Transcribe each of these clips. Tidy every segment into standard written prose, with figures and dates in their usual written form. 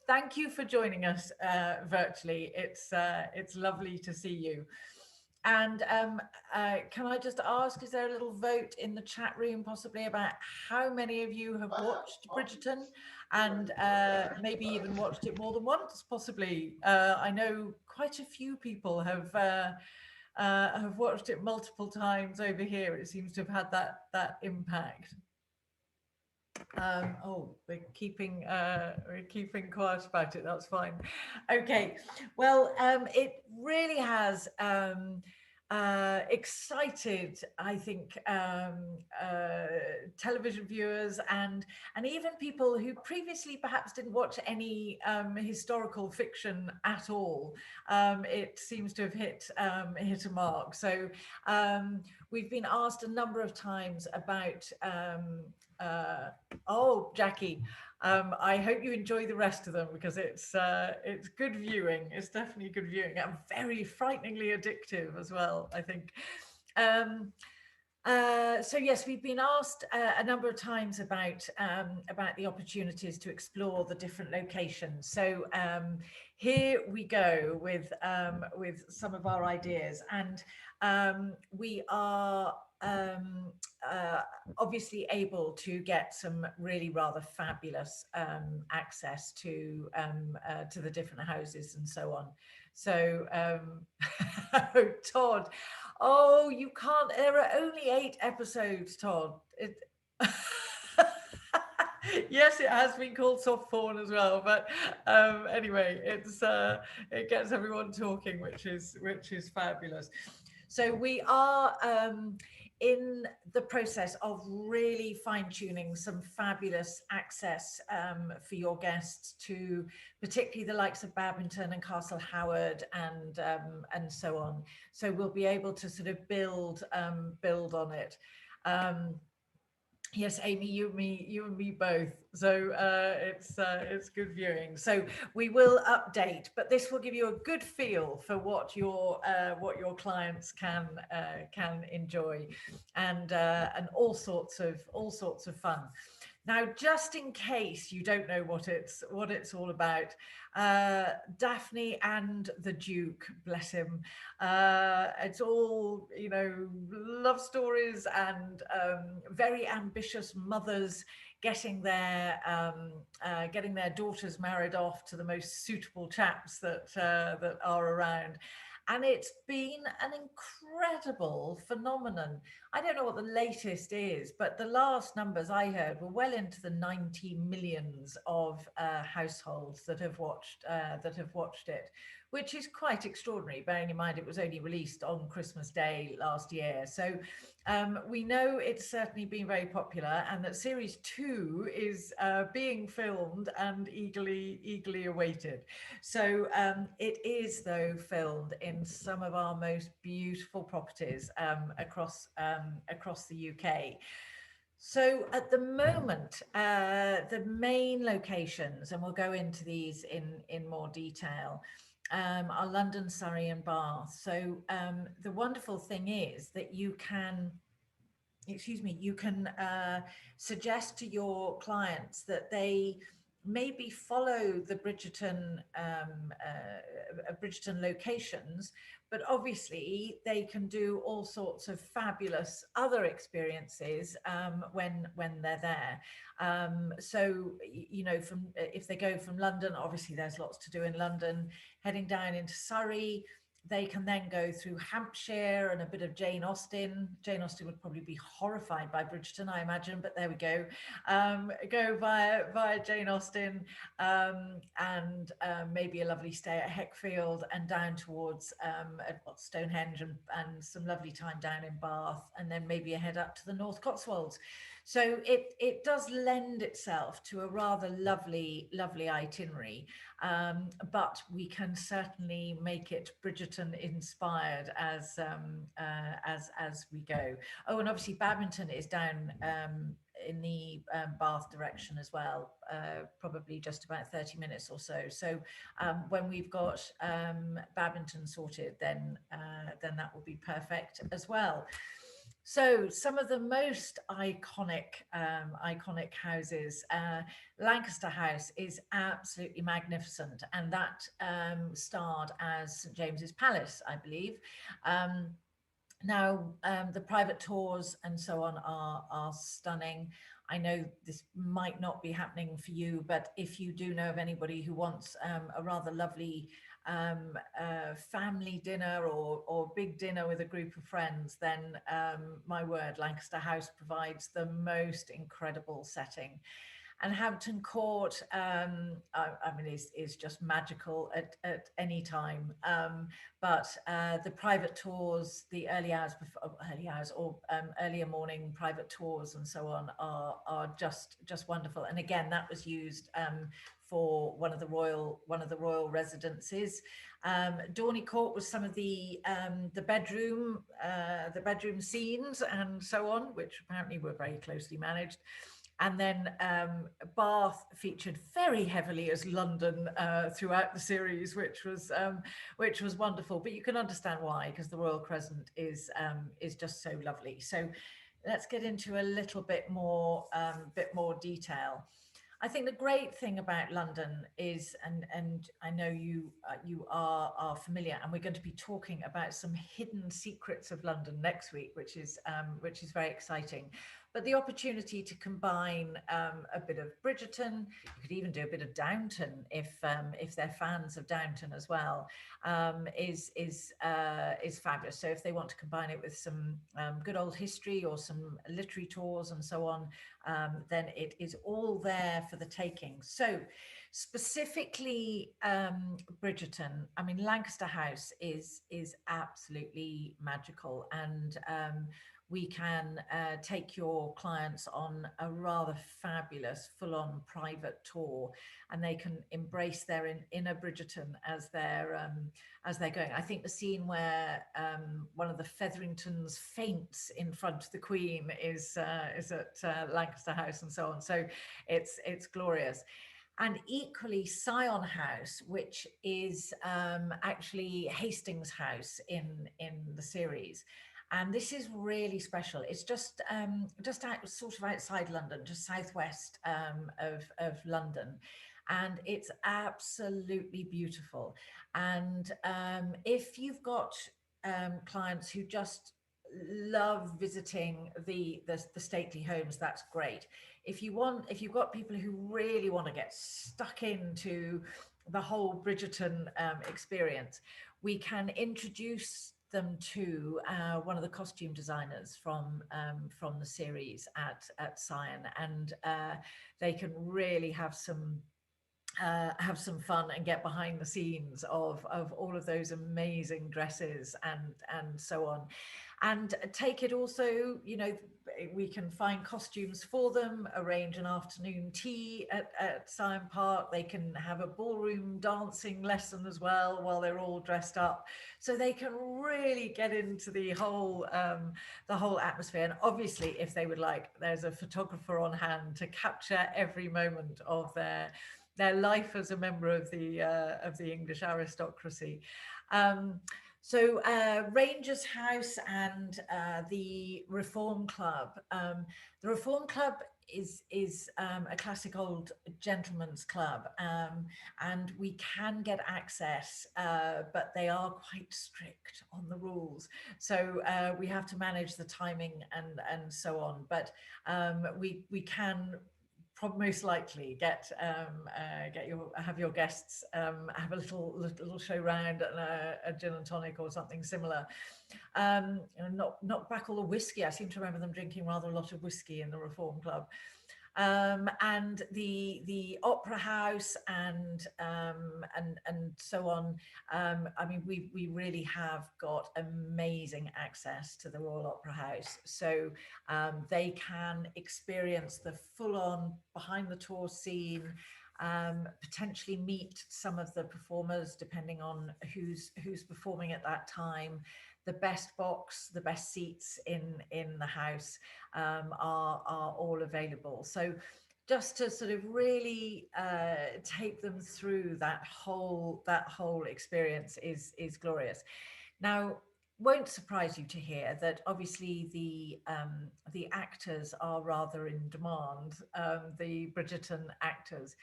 thank you for joining us virtually. It's lovely to see you. And can I just ask, is there a little vote in the chat room possibly about how many of you have watched Bridgerton and maybe even watched it more than once, possibly? I know quite a few people have watched it multiple times over here. It seems to have had that impact. Oh, we're keeping quiet about it. That's fine. Okay. Well, it really has excited, I think, television viewers and even people who previously perhaps didn't watch any historical fiction at all. It seems to have hit a mark. So we've been asked a number of times about. Uh, Oh, Jackie, I hope you enjoy the rest of them because it's good viewing. It's definitely good viewing and very frighteningly addictive as well, I think. Um, so yes, we've been asked a number of times about the opportunities to explore the different locations. So here we go with some of our ideas, and we are uh, obviously able to get some really rather fabulous access to the different houses and so on. So Todd, oh, you can't. There are only 8 episodes, Todd. Yes, it has been called soft porn as well, but anyway, it gets everyone talking, which is fabulous. So we are in the process of really fine tuning some fabulous access for your guests to particularly the likes of Babington and Castle Howard and so on. So we'll be able to sort of build on it. Um, Yes, Amy, you and me both. So it's good viewing. So we will update, but this will give you a good feel for what your clients can enjoy, and all sorts of fun. Now, just in case you don't know what it's all about, Daphne and the Duke, bless him. It's all, love stories and very ambitious mothers getting their daughters married off to the most suitable chaps that are around. And it's been an incredible phenomenon. I don't know what the latest is, but the last numbers I heard were well into the 90 millions of households that have watched it, which is quite extraordinary, bearing in mind it was only released on Christmas Day last year. So we know it's certainly been very popular, and that series 2 is being filmed and eagerly awaited. So it is, though, filmed in some of our most beautiful properties across the UK. So at the moment, the main locations, and we'll go into these in more detail, are London, Surrey, and Bath. So the wonderful thing is that you can suggest to your clients that they maybe follow the Bridgerton locations, but obviously they can do all sorts of fabulous other experiences when they're there. So from if they go from London, obviously there's lots to do in London. Heading down into Surrey, they can then go through Hampshire and a bit of Jane Austen. Jane Austen would probably be horrified by Bridgerton, I imagine, but there we go. Go via Jane Austen, and maybe a lovely stay at Heckfield and down towards Stonehenge, and some lovely time down in Bath, and then maybe a head up to the North Cotswolds. So it does lend itself to a rather lovely itinerary. But we can certainly make it Bridgerton inspired as we go. Oh, and obviously Babington is down in the Bath direction as well, probably just about 30 minutes or so. So when we've got Babington sorted, then that will be perfect as well. So some of the most iconic houses, Lancaster House is absolutely magnificent, and that starred as St James's Palace, I believe. Um, the private tours and so on are stunning. I know this might not be happening for you, but if you do know of anybody who wants a rather lovely family dinner or big dinner with a group of friends, then my word, Lancaster House provides the most incredible setting. And Hampton Court, I mean, is just magical at any time. But the private tours, the early hours or earlier morning private tours and so on are just wonderful. And again, that was used for one of the royal residences. Dorney Court was some of the bedroom scenes and so on, which apparently were very closely managed. And then Bath featured very heavily as London throughout the series, which was wonderful. But you can understand why, because the Royal Crescent is just so lovely. So let's get into a little bit more detail. I think the great thing about London is, and I know you are familiar, and we're going to be talking about some hidden secrets of London next week, which is very exciting. But the opportunity to combine a bit of Bridgerton, you could even do a bit of Downton if they're fans of Downton as well, is fabulous. So if they want to combine it with some good old history or some literary tours and so on, then it is all there for the taking. So specifically Bridgerton, I mean, Lancaster House is absolutely magical, and we can take your clients on a rather fabulous full-on private tour, and they can embrace their inner Bridgerton as they're going. I think the scene where one of the Featheringtons faints in front of the Queen is at Lancaster House and so on. So it's glorious. And equally, Sion House, which is actually Hastings House in the series. And this is really special. It's just sort of outside London, just southwest of London. And it's absolutely beautiful. And if you've got clients who just love visiting the stately homes, that's great. If you've got people who really want to get stuck into the whole Bridgerton experience, we can introduce them to one of the costume designers from the series at Sion, and they can really have some fun and get behind the scenes of all of those amazing dresses and so on, and take it also, you know, we can find costumes for them, arrange an afternoon tea at Sion Park. They can have a ballroom dancing lesson as well while they're all dressed up, so they can really get into the whole atmosphere. And obviously, if they would like, there's a photographer on hand to capture every moment of their life as a member of the English aristocracy. Rangers House and the Reform Club. The Reform Club is a classic old gentleman's club, and we can get access, but they are quite strict on the rules. So we have to manage the timing and so on. But we can most likely have your guests have a little show round and a gin and tonic or something similar. And not back all the whiskey. I seem to remember them drinking rather a lot of whiskey in the Reform Club. And the Opera House and so on. I mean, we really have got amazing access to the Royal Opera House, so they can experience the full-on behind the tour scene. Potentially meet some of the performers depending on who's performing at that time. The best box, the best seats in the house are all available. So just to sort of really take them through that whole experience is glorious. Now, won't surprise you to hear that obviously the actors are rather in demand, the Bridgerton actors.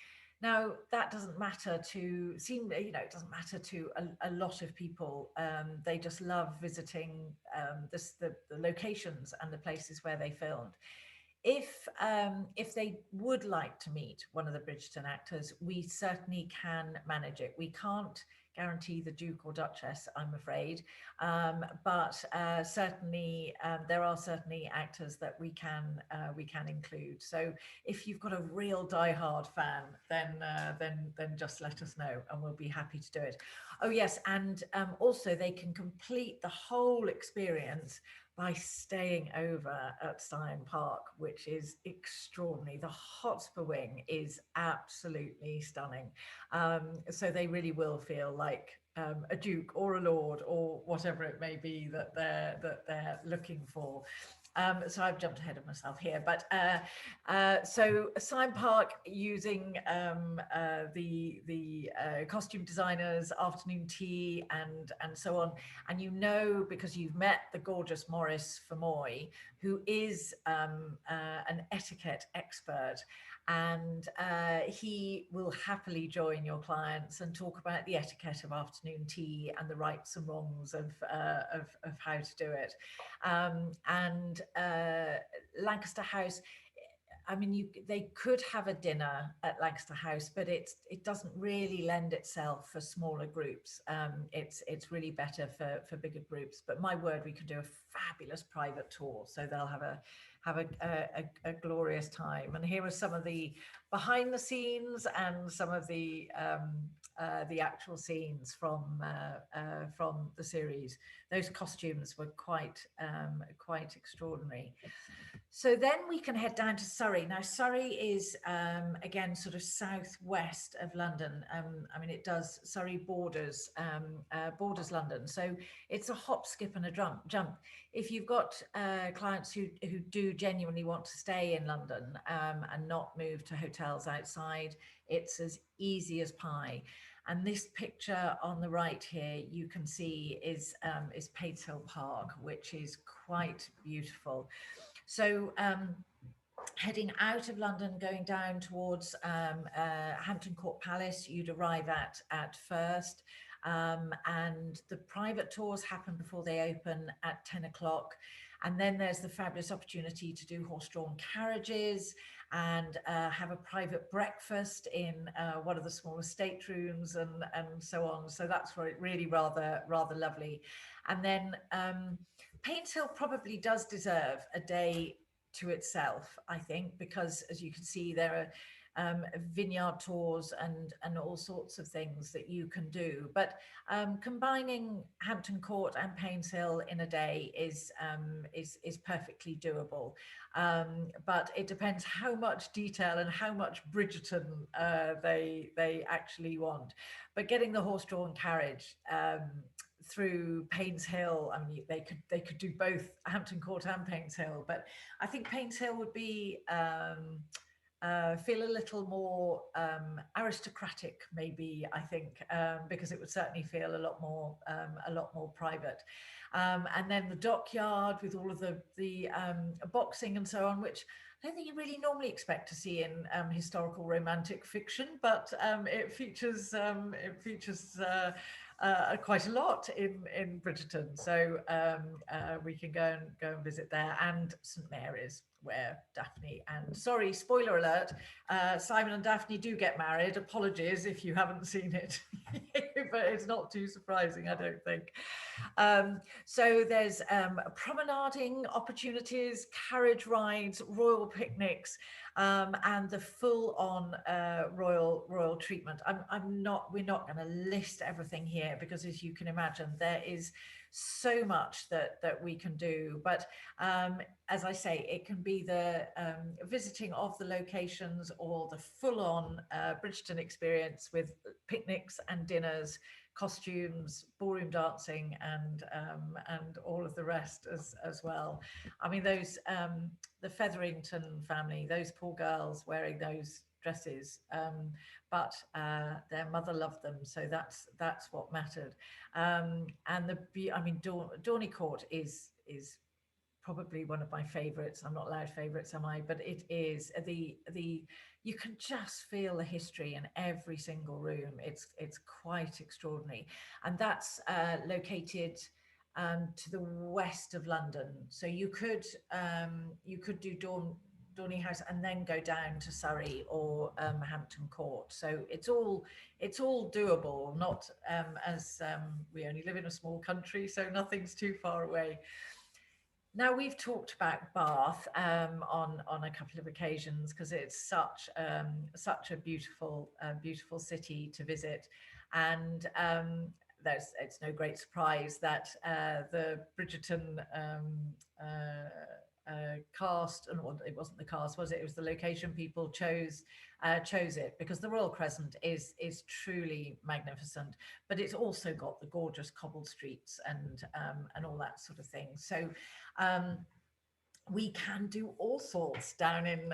Now that doesn't matter to seem, it doesn't matter to a lot of people. They just love visiting the locations and the places where they filmed. If they would like to meet one of the Bridgerton actors, we certainly can manage it. We can't guarantee the Duke or Duchess, I'm afraid, but certainly there are certainly actors that we can include. So if you've got a real diehard fan, then just let us know, and we'll be happy to do it. Oh yes, and also they can complete the whole experience by staying over at Syon Park, which is extraordinary. The Hotspur Wing is absolutely stunning. So they really will feel like a duke or a lord or whatever it may be that they're looking for. So I've jumped ahead of myself here, but so Syon Park using the costume designers, afternoon tea, and so on. And because you've met the gorgeous Maurice Fermoy, who is an etiquette expert, and he will happily join your clients and talk about the etiquette of afternoon tea and the rights and wrongs of how to do it. And Lancaster House, I mean, they could have a dinner at Lancaster House, but it doesn't really lend itself for smaller groups. It's really better for bigger groups. But my word, we could do a fabulous private tour, so they'll have a glorious time. And here are some of the behind the scenes and some of the actual scenes from the series. Those costumes were quite extraordinary. So then we can head down to Surrey. Now, Surrey is, again, sort of southwest of London. I mean, Surrey borders London. So it's a hop, skip and a jump. If you've got clients who do genuinely want to stay in London and not move to hotels outside, it's as easy as pie. And this picture on the right here, you can see is Padeshill Park, which is quite beautiful. So heading out of London, going down towards Hampton Court Palace, you'd arrive at first. And the private tours happen before they open at 10 o'clock. And then there's the fabulous opportunity to do horse-drawn carriages and have a private breakfast in one of the smaller staterooms and so on. So that's really rather lovely. And then Paintshill probably does deserve a day to itself, I think, because as you can see, there are vineyard tours and all sorts of things that you can do. But combining Hampton Court and Paintshill in a day is perfectly doable. But it depends how much detail and how much Bridgerton they actually want. But getting the horse-drawn carriage through Paintshill, I mean, they could do both Hampton Court and Paintshill, but I think Paintshill would be feel a little more aristocratic, maybe. I think because it would certainly feel a lot more private. And then the dockyard with all of the boxing and so on, which I don't think you really normally expect to see in historical romantic fiction, but it features quite a lot in Bridgerton. So we can go and visit there, and St Mary's, where Daphne and, sorry, spoiler alert, Simon and Daphne do get married. Apologies if you haven't seen it, but it's not too surprising, I don't think. So there's promenading opportunities, carriage rides, royal picnics, and the full-on royal treatment. We're not going to list everything here because, as you can imagine, there is so much that we can do. But as I say, it can be the visiting of the locations or the full-on Bridgerton experience with picnics and dinners, costumes, ballroom dancing, and all of the rest as well. I mean, those the Featherington family, those poor girls wearing those dresses, but their mother loved them, so that's what mattered. And I mean, Dorney Court is probably one of my favorites. I'm not allowed favorites, am I? But it is the you can just feel the history in every single room. It's quite extraordinary, and that's located to the west of London. So you could do Dorney House and then go down to Surrey or Hampton Court. So it's all doable. Not as we only live in a small country, so nothing's too far away. Now, we've talked about Bath on a couple of occasions because it's such a beautiful city to visit, and it's no great surprise that the Bridgerton cast, and well, it wasn't the cast, was it? It was the location people chose it because the Royal Crescent is truly magnificent, but it's also got the gorgeous cobbled streets and all that sort of thing. So um, we can do all sorts down in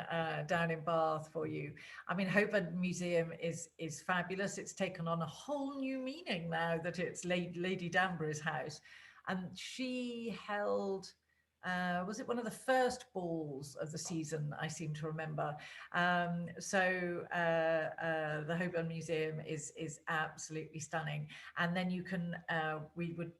Bath for you. I mean, Hobart Museum is fabulous. It's taken on a whole new meaning now that it's Lady Danbury's house, and she held. Was it one of the first balls of the season? I seem to remember. The Hobart Museum is absolutely stunning, and then you can we would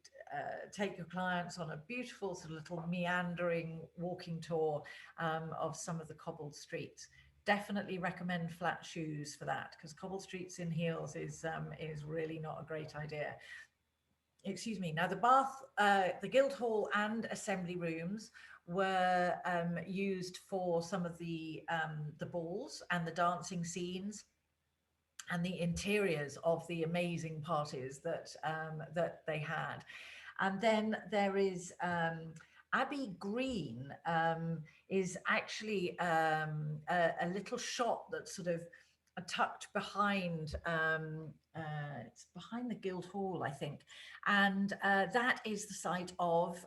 take your clients on a beautiful sort of little meandering walking tour of some of the cobbled streets. Definitely recommend flat shoes for that because cobbled streets in heels is really not a great idea. Excuse me. Now, the Guildhall and Assembly rooms were used for some of the balls and the dancing scenes and the interiors of the amazing parties that they had. And then there is Abbey Green is actually a little shop that's sort of tucked behind it's behind the Guildhall, I think, and that is the site of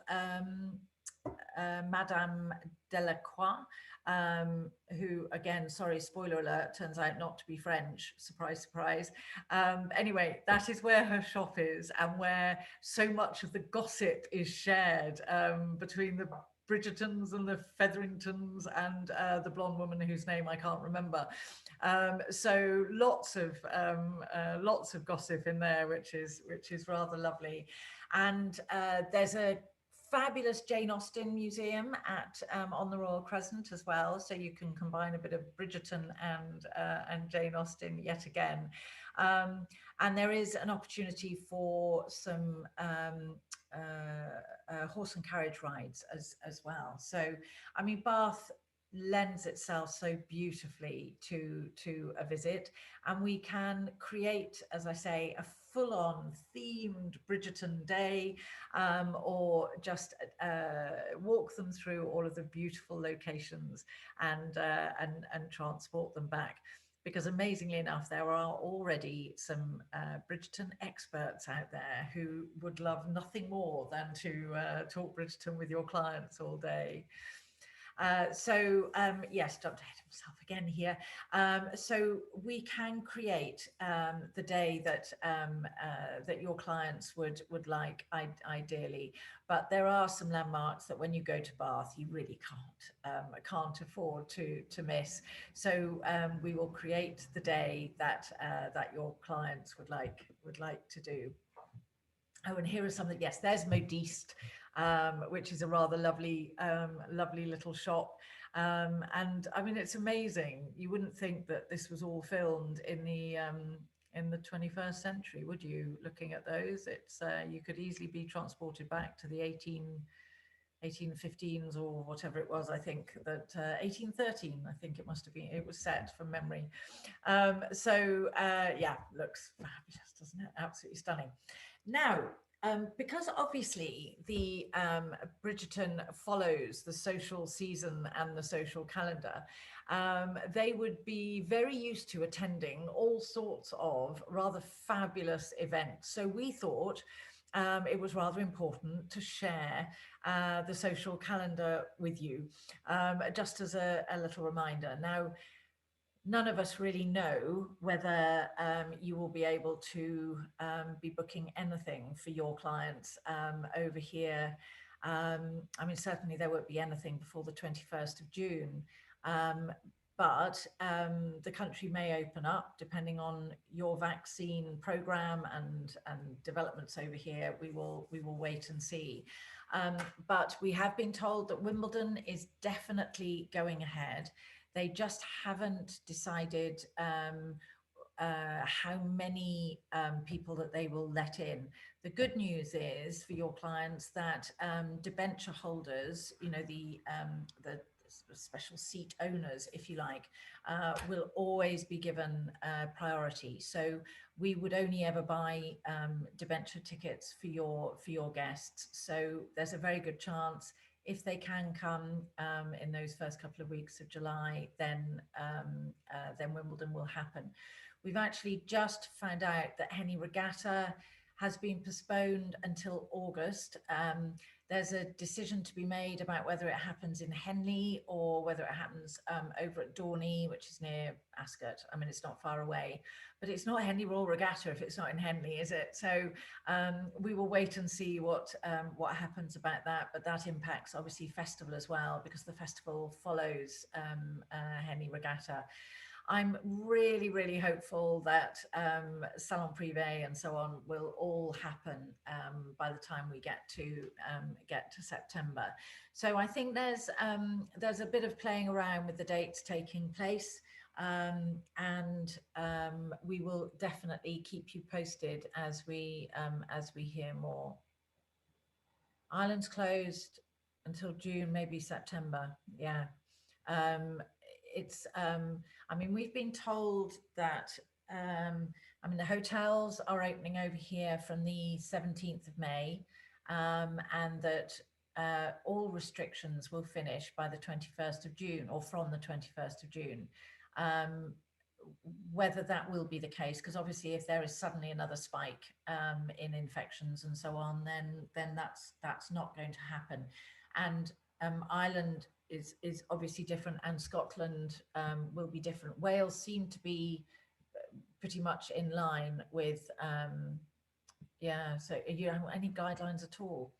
Madame Delacroix, who, again, sorry, spoiler alert, turns out not to be French. Surprise, surprise. Anyway, that is where her shop is and where so much of the gossip is shared between the Bridgertons and the Featheringtons and the blonde woman whose name I can't remember. So lots of gossip in there, which is rather lovely. And there's a fabulous Jane Austen museum at on the Royal Crescent as well, so you can combine a bit of Bridgerton and Jane Austen yet again. And there is an opportunity for some horse and carriage rides as well. So, I mean, Bath lends itself so beautifully to a visit, and we can create, as I say, a full-on themed Bridgerton day, or just walk them through all of the beautiful locations and transport them back. Because amazingly enough, there are already some Bridgerton experts out there who would love nothing more than to talk Bridgerton with your clients all day. Yes, jumped ahead of myself again here. So we can create the day that that your clients would like ideally, but there are some landmarks that when you go to Bath, you really can't afford to miss. So we will create the day that that your clients would like to do. Oh, and here is something. Yes, there's Modiste, which is a rather lovely little shop. And I mean, it's amazing. You wouldn't think that this was all filmed in the 21st century, would you? Looking at those, it's you could easily be transported back to the 1815s or whatever it was. I think that 1813, I think it must have been, it was set from memory. Yeah, looks fabulous, doesn't it? Absolutely stunning. Now, Because obviously the Bridgerton follows the social season and the social calendar, they would be very used to attending all sorts of rather fabulous events. So we thought it was rather important to share the social calendar with you, just as a little reminder. Now, none of us really know whether you will be able to be booking anything for your clients over here. I mean, certainly there won't be anything before the 21st of June. But the country may open up depending on your vaccine program and developments over here. We will wait and see. But we have been told that Wimbledon is definitely going ahead. They just haven't decided how many people that they will let in. The good news is for your clients that debenture holders, you know, the special seat owners, if you like, will always be given priority. So we would only ever buy debenture tickets for your guests. So there's a very good chance if they can come in those first couple of weeks of July, then Wimbledon will happen. We've actually just found out that Henley Regatta has been postponed until August. There's a decision to be made about whether it happens in Henley or whether it happens over at Dorney, which is near Ascot. I mean, it's not far away, but it's not Henley Royal Regatta if it's not in Henley, is it? So we will wait and see what happens about that. But that impacts obviously festival as well, because the festival follows Henley Regatta. I'm really, really hopeful that Salon Privé and so on will all happen by the time we get to September. So I think there's a bit of playing around with the dates taking place, and we will definitely keep you posted as we hear more. Ireland's closed until June, maybe September. Yeah. Um, it's I mean, we've been told that I mean, the hotels are opening over here from the 17th of May, and that all restrictions will finish by the 21st of June, or from the 21st of June. Whether that will be the case, because obviously if there is suddenly another spike in infections and so on, then that's not going to happen. And Ireland is obviously different, and Scotland will be different. Wales seem to be pretty much in line with yeah. So you don't have any guidelines at all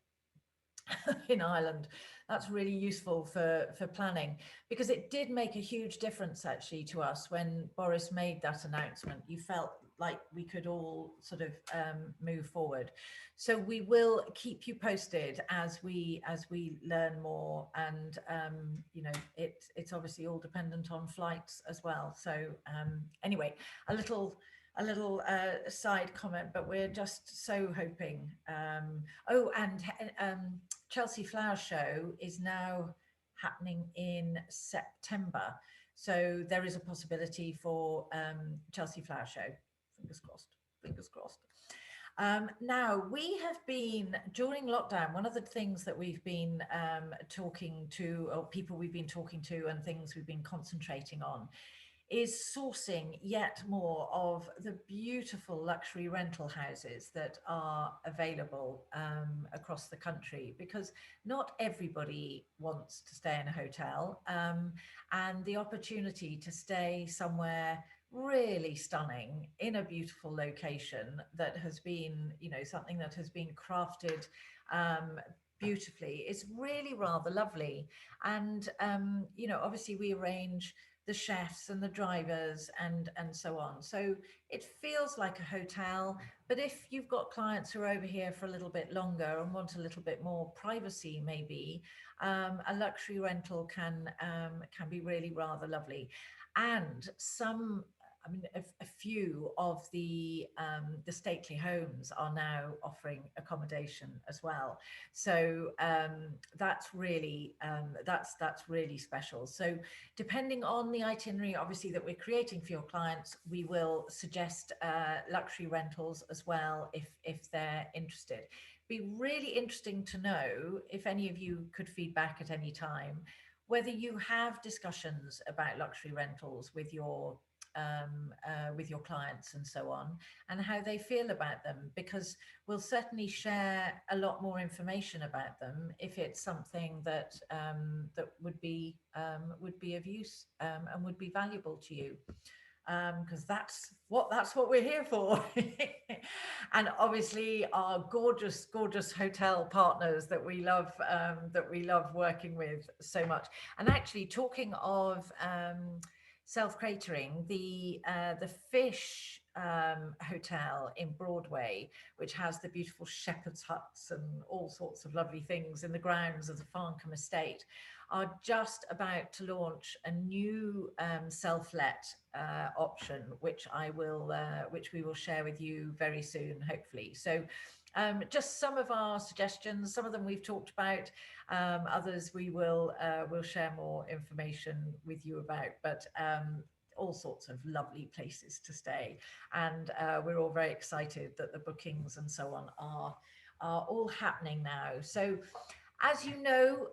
in Ireland. That's really useful for planning, because it did make a huge difference actually to us when Boris made that announcement. You felt like we could all sort of move forward. So we will keep you posted as we learn more, and you know, it's obviously all dependent on flights as well. So anyway, a little side comment, but we're just so hoping. Oh, and Chelsea Flower Show is now happening in September, so there is a possibility for Chelsea Flower Show. Fingers crossed. Fingers crossed. Now, we have been, during lockdown, one of the things that we've been talking to, or people we've been talking to, and things we've been concentrating on, is sourcing yet more of the beautiful luxury rental houses that are available across the country, because not everybody wants to stay in a hotel, and the opportunity to stay somewhere really stunning in a beautiful location that has been, you know, something that has been crafted beautifully is really rather lovely. And you know, obviously we arrange the chefs and the drivers and so on, so it feels like a hotel. But if you've got clients who are over here for a little bit longer and want a little bit more privacy, maybe a luxury rental can be really rather lovely. And some, I mean, a few of the stately homes are now offering accommodation as well. So that's really special. So depending on the itinerary, obviously, that we're creating for your clients, we will suggest luxury rentals as well if they're interested. be really interesting to know if any of you could feedback at any time whether you have discussions about luxury rentals with your clients and so on, and how they feel about them, because we'll certainly share a lot more information about them if it's something that that would be of use and would be valuable to you, because that's what we're here for. And obviously our gorgeous hotel partners that we love working with so much. And actually, talking of self-catering, the Fish hotel in Broadway, which has the beautiful shepherd's huts and all sorts of lovely things in the grounds of the Farncombe estate, are just about to launch a new self-let option, which we will share with you very soon, hopefully. So just some of our suggestions, some of them we've talked about, others we'll share more information with you about, but all sorts of lovely places to stay. And we're all very excited that the bookings and so on are all happening now. So as you know,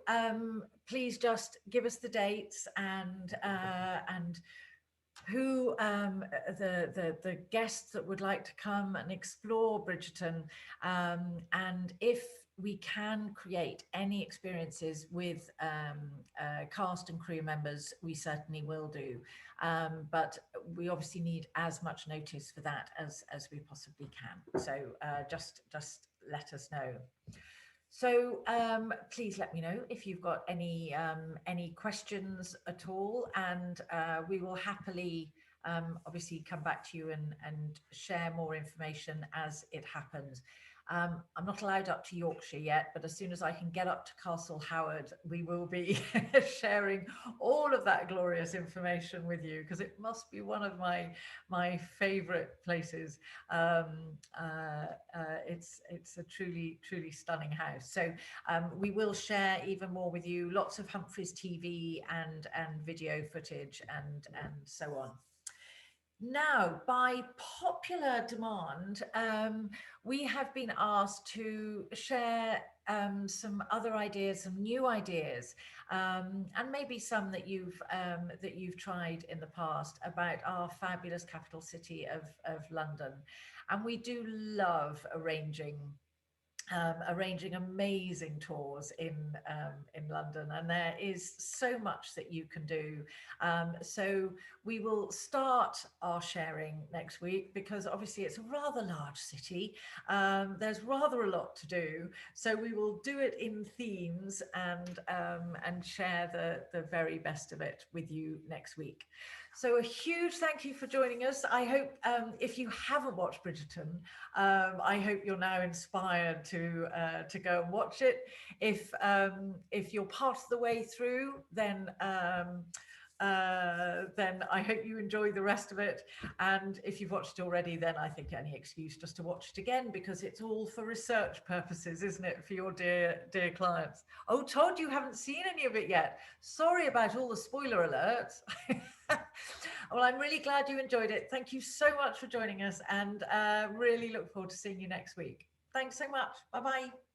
please just give us the dates and who the guests that would like to come and explore Bridgerton, and if we can create any experiences with cast and crew members, we certainly will do. But we obviously need as much notice for that as we possibly can. So just let us know. So please let me know if you've got any questions at all, and we will happily obviously come back to you and share more information as it happens. I'm not allowed up to Yorkshire yet, but as soon as I can get up to Castle Howard, we will be sharing all of that glorious information with you, because it must be one of my favourite places. It's a truly stunning house. So we will share even more with you, lots of Humphreys TV and video footage and so on. Now, by popular demand, we have been asked to share some other ideas, some new ideas, and maybe some that you've tried in the past, about our fabulous capital city of London. And we do love arranging amazing tours in London, and there is so much that you can do. So we will start our sharing next week, because obviously it's a rather large city. There's rather a lot to do, so we will do it in themes and share the very best of it with you next week. So a huge thank you for joining us. I hope if you haven't watched Bridgerton, I hope you're now inspired to go and watch it. If you're part of the way through, then I hope you enjoy the rest of it. And if you've watched it already, then I think any excuse just to watch it again, because it's all for research purposes, isn't it, for your dear clients? Oh, Todd, you haven't seen any of it yet. Sorry about all the spoiler alerts. Well, I'm really glad you enjoyed it. Thank you so much for joining us, and really look forward to seeing you next week. Thanks so much. Bye-bye.